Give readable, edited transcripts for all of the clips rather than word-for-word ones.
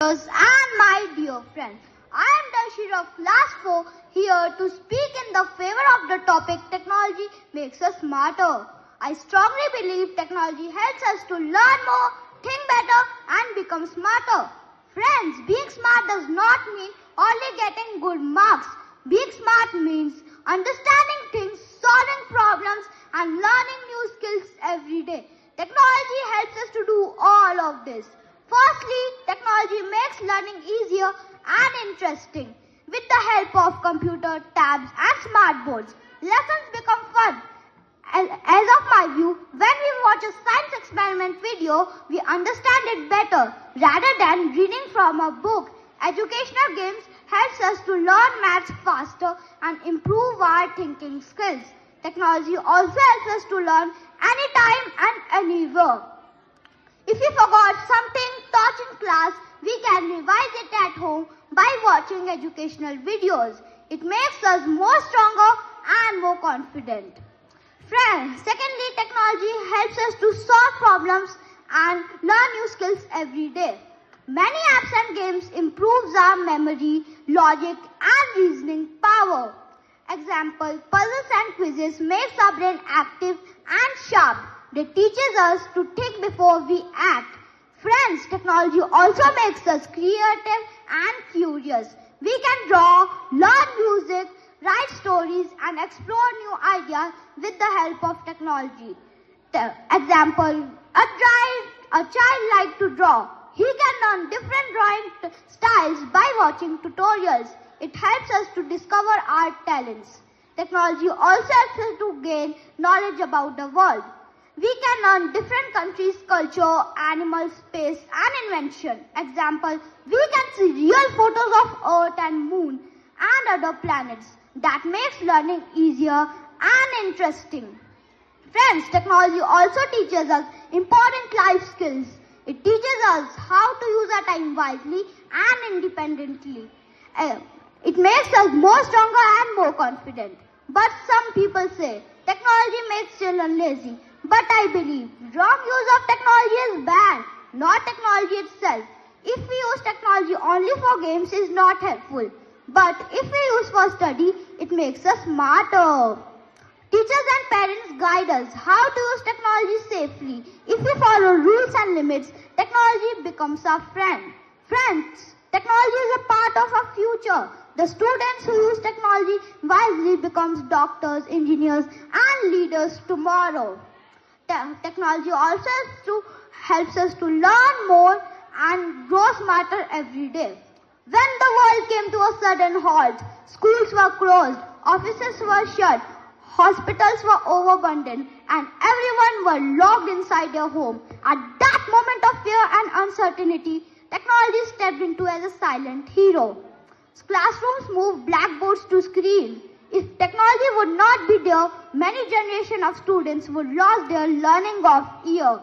And my dear friends, I am Dashir of class 4 here to speak in the favor of the topic technology makes us smarter. I strongly believe technology helps us to learn more, think better and become smarter. Friends, being smart does not mean only getting good marks. Being smart means understanding things, solving problems and learning new skills every day. Technology helps us to do all of this. Firstly, technology makes learning easier and interesting. With the help of computer, tabs and smart boards, lessons become fun. As of my view, when we watch a science experiment video, we understand it better rather than reading from a book. Educational games helps us to learn maths faster and improve our thinking skills. Technology also helps us to learn anytime and anywhere. If we forgot something taught in class, we can revise it at home by watching educational videos. It makes us more stronger and more confident. Friends, secondly, technology helps us to solve problems and learn new skills every day. Many apps and games improves our memory, logic and reasoning power. Example, puzzles and quizzes makes our brain active and sharp. They teaches us to think before we act. Friends, technology also makes us creative and curious. We can draw, learn music, write stories and explore new ideas with the help of technology. Example, a child likes to draw. He can learn different drawing styles by watching tutorials. It helps us to discover our talents. Technology also helps us to gain knowledge about the world. We can learn different countries' culture, animals, space and invention. Example, we can see real photos of Earth and Moon and other planets. That makes learning easier and interesting. Friends, technology also teaches us important life skills. It teaches us how to use our time wisely and independently. It makes us more stronger and more confident. But some people say technology makes children lazy. But I believe wrong use of technology is bad, not technology itself. If we use technology only for games, it is not helpful. But if we use for study, it makes us smarter. Teachers and parents guide us how to use technology safely. If we follow rules and limits, technology becomes our friend. Friends, technology is a part of our future. The students who use technology wisely becomes doctors, engineers and leaders tomorrow. Technology also helps us to learn more and grow smarter every day. When the world came to a sudden halt, schools were closed, offices were shut, hospitals were overburdened, and everyone were locked inside their home. At that moment of fear and uncertainty, technology stepped into as a silent hero. Classrooms moved blackboards to screen. If technology would not be there, many generations of students would lose their learning of year.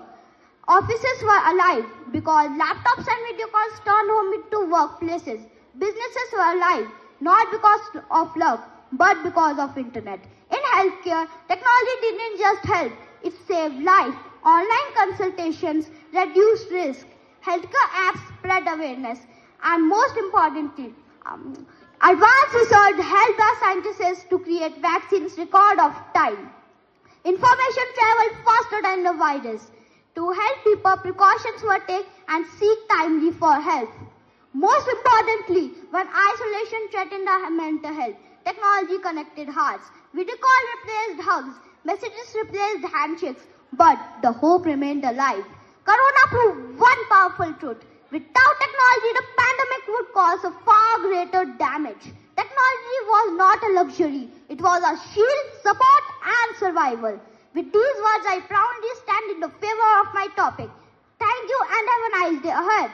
Offices were alive because laptops and video calls turned home into workplaces. Businesses were alive not because of luck, but because of internet. In healthcare, technology didn't just help, it saved life. Online consultations reduced risk. Healthcare apps spread awareness. And most importantly, advanced research helped our scientists to create vaccines record of time. Information traveled faster than the virus. To help people, precautions were taken and seek timely for help. Most importantly, when isolation threatened our mental health, technology connected hearts. Video call replaced hugs, messages replaced handshakes, but the hope remained alive. Corona proved one powerful truth. Without technology, the pandemic would cause a far greater damage. Technology was not a luxury. It was a shield, support and survival. With these words, I proudly stand in the favor of my topic. Thank you and have a nice day ahead.